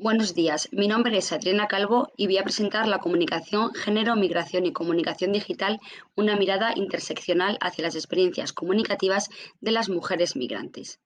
Buenos días, mi nombre es Adriana Calvo y voy a presentar la comunicación, género, migración y comunicación digital, una mirada interseccional hacia las experiencias comunicativas de las mujeres migrantes.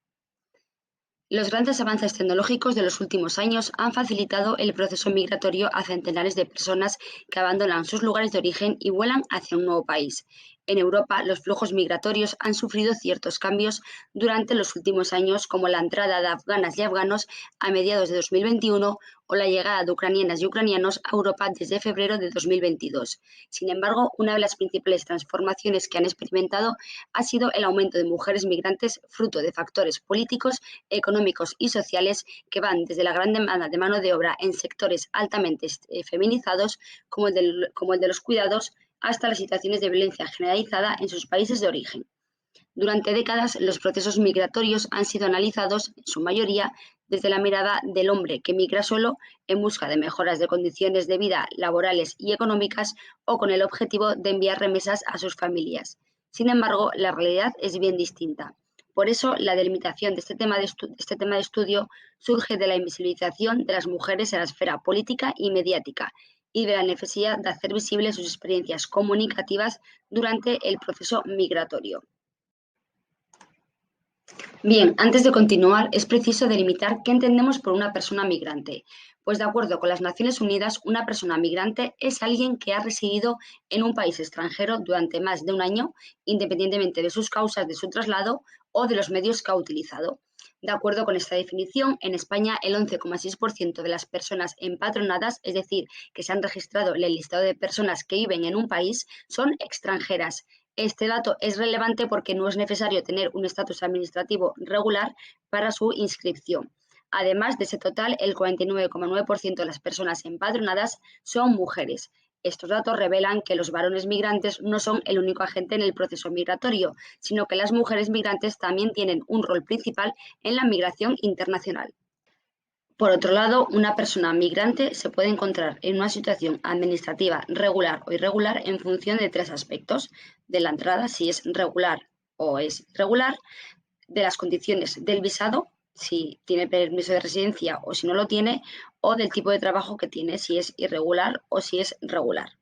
Los grandes avances tecnológicos de los últimos años han facilitado el proceso migratorio a centenares de personas que abandonan sus lugares de origen y vuelan hacia un nuevo país. En Europa, los flujos migratorios han sufrido ciertos cambios durante los últimos años, como la entrada de afganas y afganos a mediados de 2021 o la llegada de ucranianas y ucranianos a Europa desde febrero de 2022. Sin embargo, una de las principales transformaciones que han experimentado ha sido el aumento de mujeres migrantes fruto de factores políticos, económicos y sociales que van desde la gran demanda de mano de obra en sectores altamente feminizados como el de los cuidados hasta las situaciones de violencia generalizada en sus países de origen. Durante décadas, los procesos migratorios han sido analizados, en su mayoría, desde la mirada del hombre que migra solo en busca de mejoras de condiciones de vida laborales y económicas o con el objetivo de enviar remesas a sus familias. Sin embargo, la realidad es bien distinta. Por eso, la delimitación de este tema de estudio surge de la invisibilización de las mujeres en la esfera política y mediática y de la necesidad de hacer visibles sus experiencias comunicativas durante el proceso migratorio. Bien, antes de continuar, es preciso delimitar qué entendemos por una persona migrante. Pues de acuerdo con las Naciones Unidas, una persona migrante es alguien que ha residido en un país extranjero durante más de un año, independientemente de sus causas de su traslado o de los medios que ha utilizado. De acuerdo con esta definición, en España el 11,6% de las personas empadronadas, es decir, que se han registrado en el listado de personas que viven en un país, son extranjeras. Este dato es relevante porque no es necesario tener un estatus administrativo regular para su inscripción. Además de ese total, el 49,9% de las personas empadronadas son mujeres. Estos datos revelan que los varones migrantes no son el único agente en el proceso migratorio, sino que las mujeres migrantes también tienen un rol principal en la migración internacional. Por otro lado, una persona migrante se puede encontrar en una situación administrativa regular o irregular en función de tres aspectos: de la entrada, si es regular o es irregular; de las condiciones del visado, si tiene permiso de residencia o si no lo tiene; o del tipo de trabajo que tiene, si es irregular o si es regular.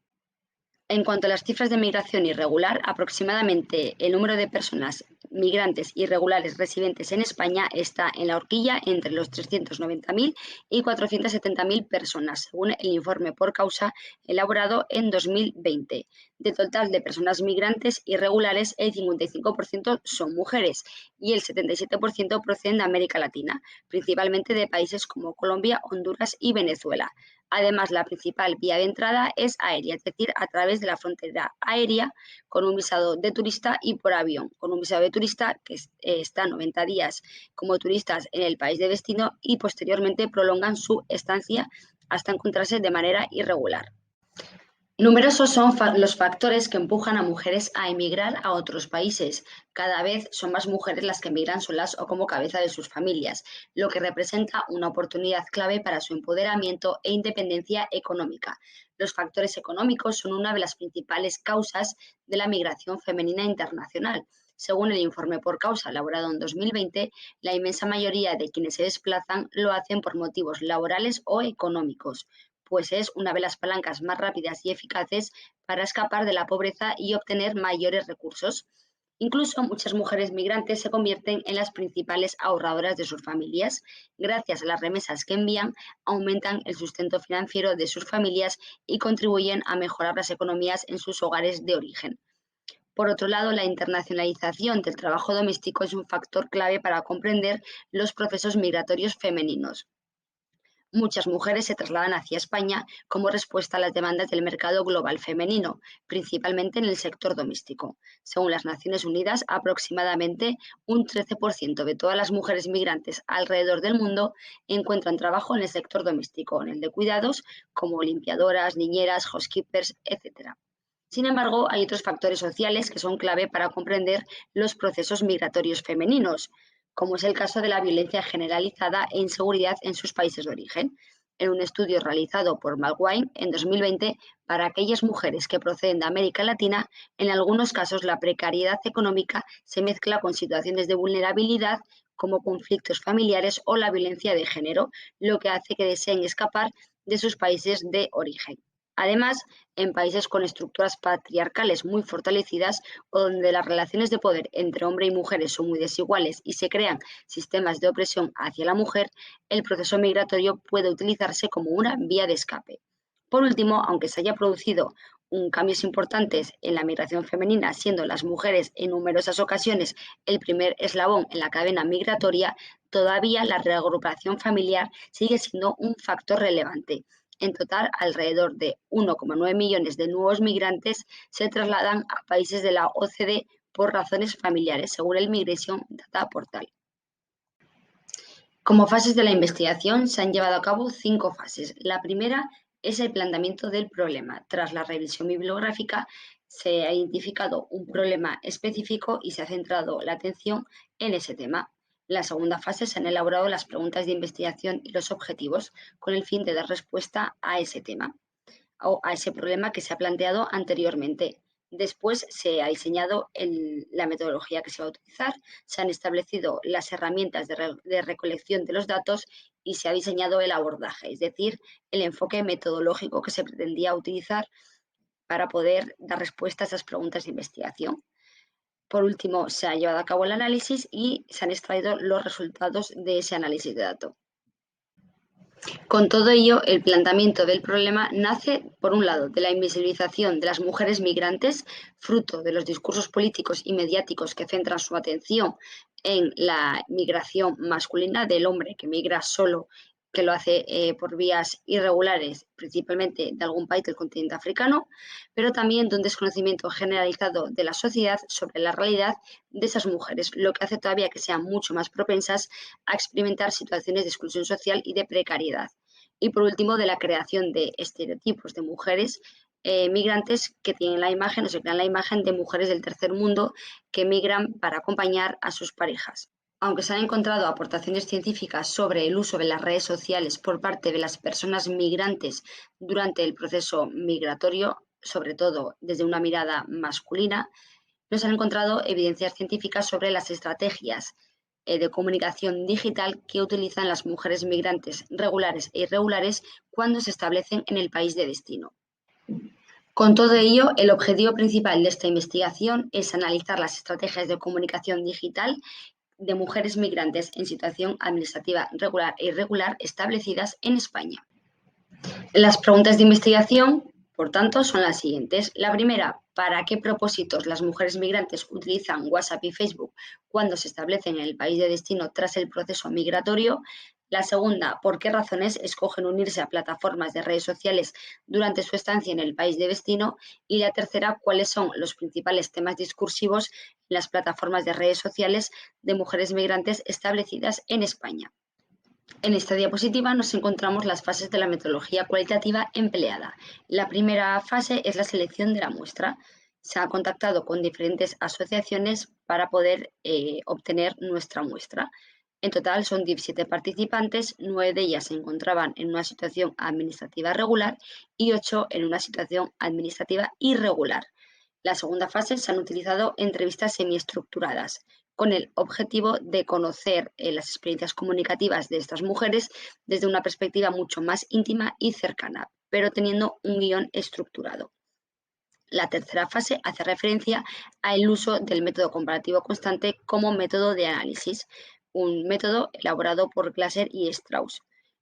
En cuanto a las cifras de migración irregular, aproximadamente el número de personas migrantes irregulares residentes en España está en la horquilla entre los 390.000 y 470.000 personas, según el informe por causa elaborado en 2020. De total de personas migrantes irregulares, el 55% son mujeres y el 77% proceden de América Latina, principalmente de países como Colombia, Honduras y Venezuela. Además, la principal vía de entrada es aérea, es decir, a través de la frontera aérea con un visado de turista y por avión, con un visado de turista que está 90 días como turistas en el país de destino y posteriormente prolongan su estancia hasta encontrarse de manera irregular. Numerosos son los factores que empujan a mujeres a emigrar a otros países. Cada vez son más mujeres las que emigran solas o como cabeza de sus familias, lo que representa una oportunidad clave para su empoderamiento e independencia económica. Los factores económicos son una de las principales causas de la migración femenina internacional. Según el informe por causa elaborado en 2020, la inmensa mayoría de quienes se desplazan lo hacen por motivos laborales o económicos, pues es una de las palancas más rápidas y eficaces para escapar de la pobreza y obtener mayores recursos. Incluso muchas mujeres migrantes se convierten en las principales ahorradoras de sus familias. Gracias a las remesas que envían, aumentan el sustento financiero de sus familias y contribuyen a mejorar las economías en sus hogares de origen. Por otro lado, la internacionalización del trabajo doméstico es un factor clave para comprender los procesos migratorios femeninos. Muchas mujeres se trasladan hacia España como respuesta a las demandas del mercado global femenino, principalmente en el sector doméstico. Según las Naciones Unidas, aproximadamente un 13% de todas las mujeres migrantes alrededor del mundo encuentran trabajo en el sector doméstico, en el de cuidados, como limpiadoras, niñeras, housekeepers, etc. Sin embargo, hay otros factores sociales que son clave para comprender los procesos migratorios femeninos, como es el caso de la violencia generalizada e inseguridad en sus países de origen. En un estudio realizado por Malwine en 2020 para aquellas mujeres que proceden de América Latina, en algunos casos la precariedad económica se mezcla con situaciones de vulnerabilidad como conflictos familiares o la violencia de género, lo que hace que deseen escapar de sus países de origen. Además, en países con estructuras patriarcales muy fortalecidas o donde las relaciones de poder entre hombres y mujeres son muy desiguales y se crean sistemas de opresión hacia la mujer, el proceso migratorio puede utilizarse como una vía de escape. Por último, aunque se haya producido cambios importantes en la migración femenina, siendo las mujeres en numerosas ocasiones el primer eslabón en la cadena migratoria, todavía la reagrupación familiar sigue siendo un factor relevante. En total, alrededor de 1,9 millones de nuevos migrantes se trasladan a países de la OCDE por razones familiares, según el Migration Data Portal. Como fases de la investigación, se han llevado a cabo 5 fases. La primera es el planteamiento del problema. Tras la revisión bibliográfica, se ha identificado un problema específico y se ha centrado la atención en ese tema. En la segunda fase se han elaborado las preguntas de investigación y los objetivos con el fin de dar respuesta a ese tema o a ese problema que se ha planteado anteriormente. Después se ha diseñado la metodología que se va a utilizar, se han establecido las herramientas de recolección de los datos y se ha diseñado el abordaje, es decir, el enfoque metodológico que se pretendía utilizar para poder dar respuesta a esas preguntas de investigación. Por último, se ha llevado a cabo el análisis y se han extraído los resultados de ese análisis de datos. Con todo ello, el planteamiento del problema nace, por un lado, de la invisibilización de las mujeres migrantes, fruto de los discursos políticos y mediáticos que centran su atención en la migración masculina del hombre que migra solo, que lo hace por vías irregulares, principalmente de algún país del continente africano, pero también de un desconocimiento generalizado de la sociedad sobre la realidad de esas mujeres, lo que hace todavía que sean mucho más propensas a experimentar situaciones de exclusión social y de precariedad. Y por último, de la creación de estereotipos de mujeres migrantes que tienen la imagen o se crean la imagen de mujeres del tercer mundo que migran para acompañar a sus parejas. Aunque se han encontrado aportaciones científicas sobre el uso de las redes sociales por parte de las personas migrantes durante el proceso migratorio, sobre todo desde una mirada masculina, no se han encontrado evidencias científicas sobre las estrategias de comunicación digital que utilizan las mujeres migrantes regulares e irregulares cuando se establecen en el país de destino. Con todo ello, el objetivo principal de esta investigación es analizar las estrategias de comunicación digital de mujeres migrantes en situación administrativa regular e irregular establecidas en España. Las preguntas de investigación, por tanto, son las siguientes. La primera, ¿para qué propósitos las mujeres migrantes utilizan WhatsApp y Facebook cuando se establecen en el país de destino tras el proceso migratorio? La segunda, ¿por qué razones escogen unirse a plataformas de redes sociales durante su estancia en el país de destino? Y la tercera, ¿cuáles son los principales temas discursivos en las plataformas de redes sociales de mujeres migrantes establecidas en España? En esta diapositiva nos encontramos las fases de la metodología cualitativa empleada. La primera fase es la selección de la muestra. Se ha contactado con diferentes asociaciones para poder obtener nuestra muestra. En total son 17 participantes, 9 de ellas se encontraban en una situación administrativa regular y 8 en una situación administrativa irregular. La segunda fase se han utilizado entrevistas semiestructuradas con el objetivo de conocer las experiencias comunicativas de estas mujeres desde una perspectiva mucho más íntima y cercana, pero teniendo un guión estructurado. La tercera fase hace referencia al uso del método comparativo constante como método de análisis, un método elaborado por Glaser y Strauss.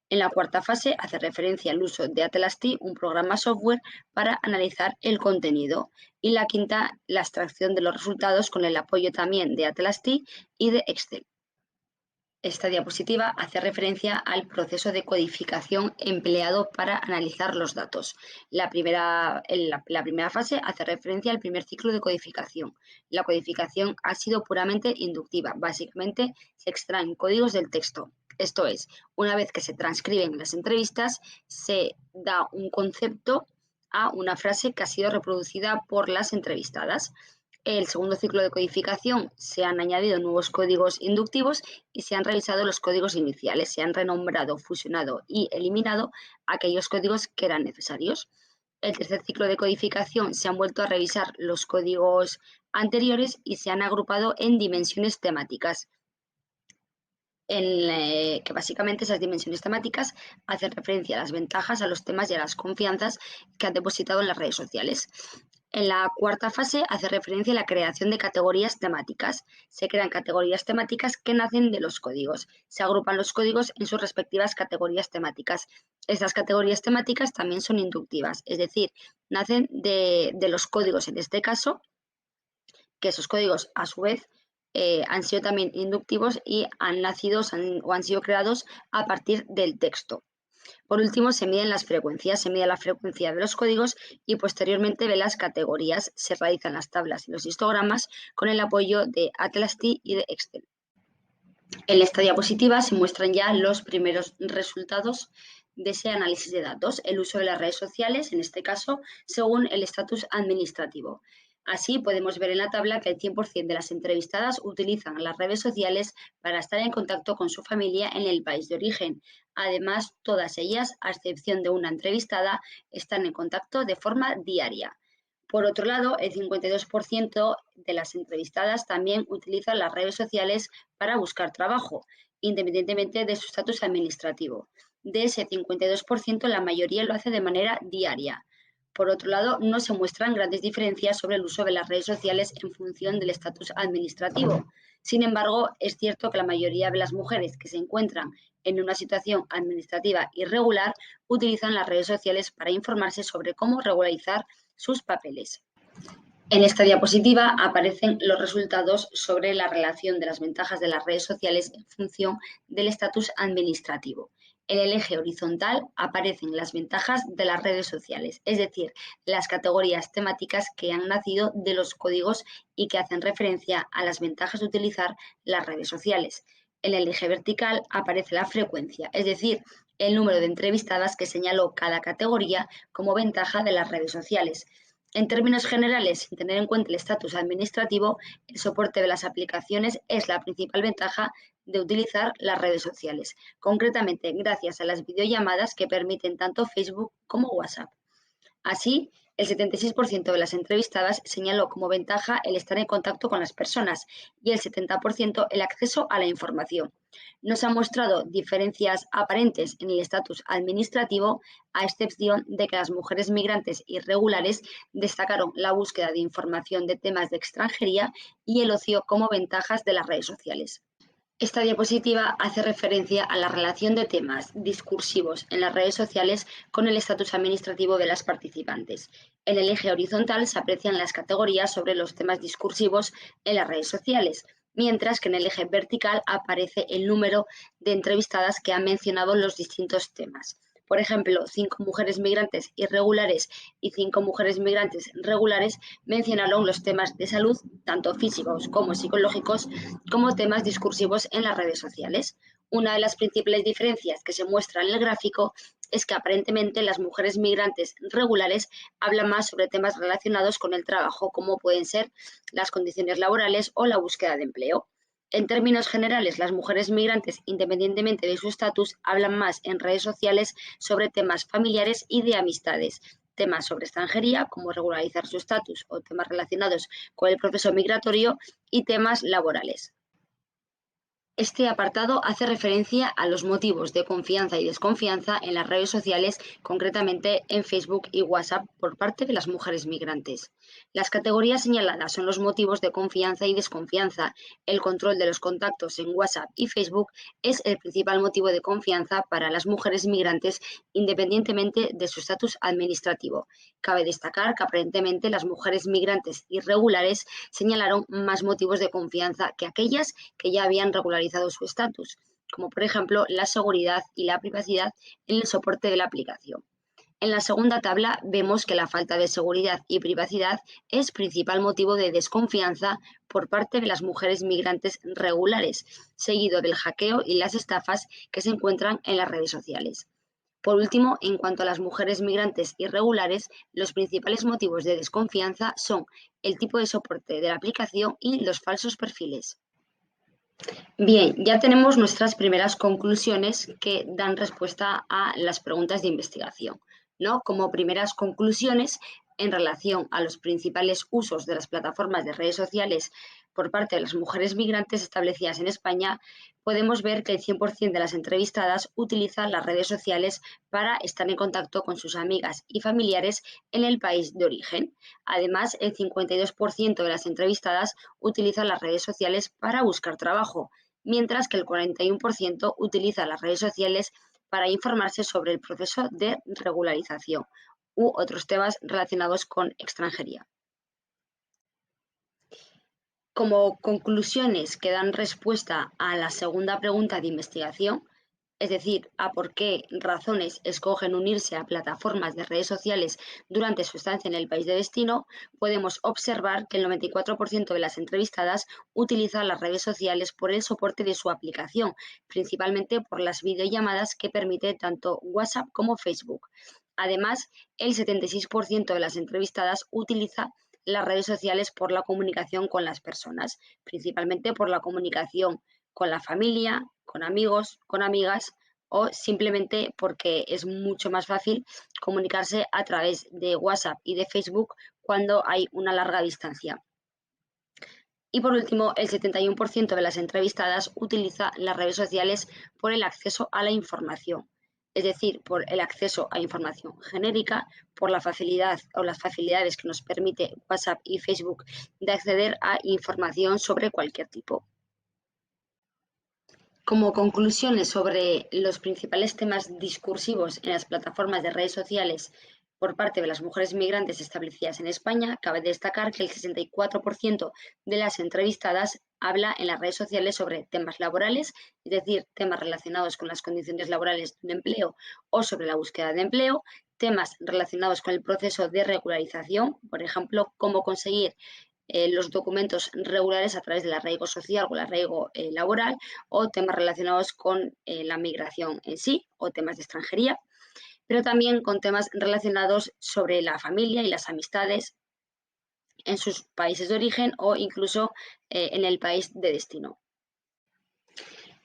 En la cuarta fase hace referencia al uso de Atlas-T, un programa software para analizar el contenido. Y la quinta, la extracción de los resultados con el apoyo también de Atlas-T y de Excel. Esta diapositiva hace referencia al proceso de codificación empleado para analizar los datos. La primera fase hace referencia al primer ciclo de codificación. La codificación ha sido puramente inductiva. Básicamente se extraen códigos del texto. Esto es, una vez que se transcriben las entrevistas, se da un concepto a una frase que ha sido reproducida por las entrevistadas. El segundo ciclo de codificación se han añadido nuevos códigos inductivos y se han revisado los códigos iniciales, se han renombrado, fusionado y eliminado aquellos códigos que eran necesarios. El tercer ciclo de codificación se han vuelto a revisar los códigos anteriores y se han agrupado en dimensiones temáticas. que básicamente esas dimensiones temáticas hacen referencia a las ventajas, a los temas y a las confianzas que han depositado en las redes sociales. En la cuarta fase hace referencia a la creación de categorías temáticas. Se crean categorías temáticas que nacen de los códigos. Se agrupan los códigos en sus respectivas categorías temáticas. Estas categorías temáticas también son inductivas, es decir, nacen de los códigos en este caso, que esos códigos a su vez han sido también inductivos y han nacido o han sido creados a partir del texto. Por último, se miden las frecuencias, se mide la frecuencia de los códigos y posteriormente de las categorías. Se realizan las tablas y los histogramas con el apoyo de Atlas-T y de Excel. En esta diapositiva se muestran ya los primeros resultados de ese análisis de datos, el uso de las redes sociales, en este caso, según el estatus administrativo. Así podemos ver en la tabla que el 100% de las entrevistadas utilizan las redes sociales para estar en contacto con su familia en el país de origen. Además, todas ellas, a excepción de una entrevistada, están en contacto de forma diaria. Por otro lado, el 52% de las entrevistadas también utilizan las redes sociales para buscar trabajo, independientemente de su estatus administrativo. De ese 52%, la mayoría lo hace de manera diaria. Por otro lado, no se muestran grandes diferencias sobre el uso de las redes sociales en función del estatus administrativo. Sin embargo, es cierto que la mayoría de las mujeres que se encuentran en una situación administrativa irregular utilizan las redes sociales para informarse sobre cómo regularizar sus papeles. En esta diapositiva aparecen los resultados sobre la relación de las ventajas de las redes sociales en función del estatus administrativo. En el eje horizontal aparecen las ventajas de las redes sociales, es decir, las categorías temáticas que han nacido de los códigos y que hacen referencia a las ventajas de utilizar las redes sociales. En el eje vertical aparece la frecuencia, es decir, el número de entrevistadas que señaló cada categoría como ventaja de las redes sociales. En términos generales, sin tener en cuenta el estatus administrativo, el soporte de las aplicaciones es la principal ventaja de utilizar las redes sociales, concretamente gracias a las videollamadas que permiten tanto Facebook como WhatsApp. Así, el 76% de las entrevistadas señaló como ventaja el estar en contacto con las personas y el 70% el acceso a la información. No se han mostrado diferencias aparentes en el estatus administrativo, a excepción de que las mujeres migrantes irregulares destacaron la búsqueda de información de temas de extranjería y el ocio como ventajas de las redes sociales. Esta diapositiva hace referencia a la relación de temas discursivos en las redes sociales con el estatus administrativo de las participantes. En el eje horizontal se aprecian las categorías sobre los temas discursivos en las redes sociales, mientras que en el eje vertical aparece el número de entrevistadas que han mencionado los distintos temas. Por ejemplo, 5 mujeres migrantes irregulares y 5 mujeres migrantes regulares mencionaron los temas de salud, tanto físicos como psicológicos, como temas discursivos en las redes sociales. Una de las principales diferencias que se muestra en el gráfico es que aparentemente las mujeres migrantes regulares hablan más sobre temas relacionados con el trabajo, como pueden ser las condiciones laborales o la búsqueda de empleo. En términos generales, las mujeres migrantes, independientemente de su estatus, hablan más en redes sociales sobre temas familiares y de amistades, temas sobre extranjería, como regularizar su estatus, o temas relacionados con el proceso migratorio y temas laborales. Este apartado hace referencia a los motivos de confianza y desconfianza en las redes sociales, concretamente en Facebook y WhatsApp, por parte de las mujeres migrantes. Las categorías señaladas son los motivos de confianza y desconfianza. El control de los contactos en WhatsApp y Facebook es el principal motivo de confianza para las mujeres migrantes, independientemente de su estatus administrativo. Cabe destacar que aparentemente las mujeres migrantes irregulares señalaron más motivos de confianza que aquellas que ya habían regularizado su estatus, como por ejemplo la seguridad y la privacidad en el soporte de la aplicación. En la segunda tabla vemos que la falta de seguridad y privacidad es principal motivo de desconfianza por parte de las mujeres migrantes regulares, seguido del hackeo y las estafas que se encuentran en las redes sociales. Por último, en cuanto a las mujeres migrantes irregulares, los principales motivos de desconfianza son el tipo de soporte de la aplicación y los falsos perfiles. Bien, ya tenemos nuestras primeras conclusiones que dan respuesta a las preguntas de investigación, ¿no? Como primeras conclusiones, en relación a los principales usos de las plataformas de redes sociales por parte de las mujeres migrantes establecidas en España, podemos ver que el 100% de las entrevistadas utilizan las redes sociales para estar en contacto con sus amigas y familiares en el país de origen. Además, el 52% de las entrevistadas utilizan las redes sociales para buscar trabajo, mientras que el 41% utiliza las redes sociales para informarse sobre el proceso de regularización u otros temas relacionados con extranjería. Como conclusiones que dan respuesta a la segunda pregunta de investigación, es decir, a por qué razones escogen unirse a plataformas de redes sociales durante su estancia en el país de destino, podemos observar que el 94% de las entrevistadas utiliza las redes sociales por el soporte de su aplicación, principalmente por las videollamadas que permite tanto WhatsApp como Facebook. Además, el 76% de las entrevistadas utiliza las redes sociales por la comunicación con las personas, principalmente por la comunicación con la familia, con amigos, con amigas o simplemente porque es mucho más fácil comunicarse a través de WhatsApp y de Facebook cuando hay una larga distancia. Y por último, el 71% de las entrevistadas utiliza las redes sociales por el acceso a la información, es decir, por el acceso a información genérica, por la facilidad o las facilidades que nos permite WhatsApp y Facebook de acceder a información sobre cualquier tipo. Como conclusiones sobre los principales temas discursivos en las plataformas de redes sociales por parte de las mujeres migrantes establecidas en España, cabe destacar que el 64% de las entrevistadas habla en las redes sociales sobre temas laborales, es decir, temas relacionados con las condiciones laborales de un empleo o sobre la búsqueda de empleo, temas relacionados con el proceso de regularización, por ejemplo, cómo conseguir los documentos regulares a través del arraigo social o el arraigo laboral, o temas relacionados con la migración en sí o temas de extranjería, pero también con temas relacionados sobre la familia y las amistades en sus países de origen o incluso en el país de destino.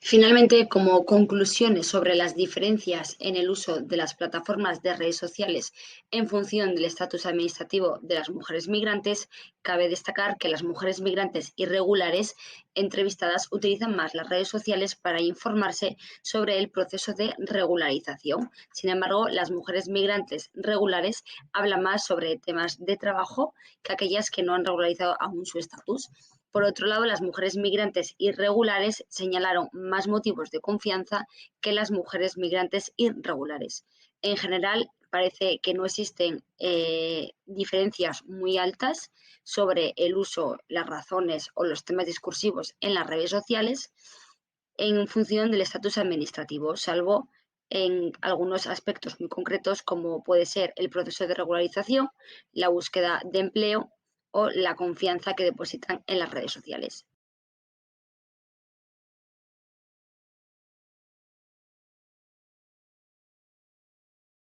Finalmente, como conclusiones sobre las diferencias en el uso de las plataformas de redes sociales en función del estatus administrativo de las mujeres migrantes, cabe destacar que las mujeres migrantes irregulares entrevistadas utilizan más las redes sociales para informarse sobre el proceso de regularización. Sin embargo, las mujeres migrantes regulares hablan más sobre temas de trabajo que aquellas que no han regularizado aún su estatus. Por otro lado, las mujeres migrantes irregulares señalaron más motivos de confianza que las mujeres migrantes irregulares. En general, parece que no existen diferencias muy altas sobre el uso, las razones o los temas discursivos en las redes sociales en función del estatus administrativo, salvo en algunos aspectos muy concretos como puede ser el proceso de regularización, la búsqueda de empleo o la confianza que depositan en las redes sociales.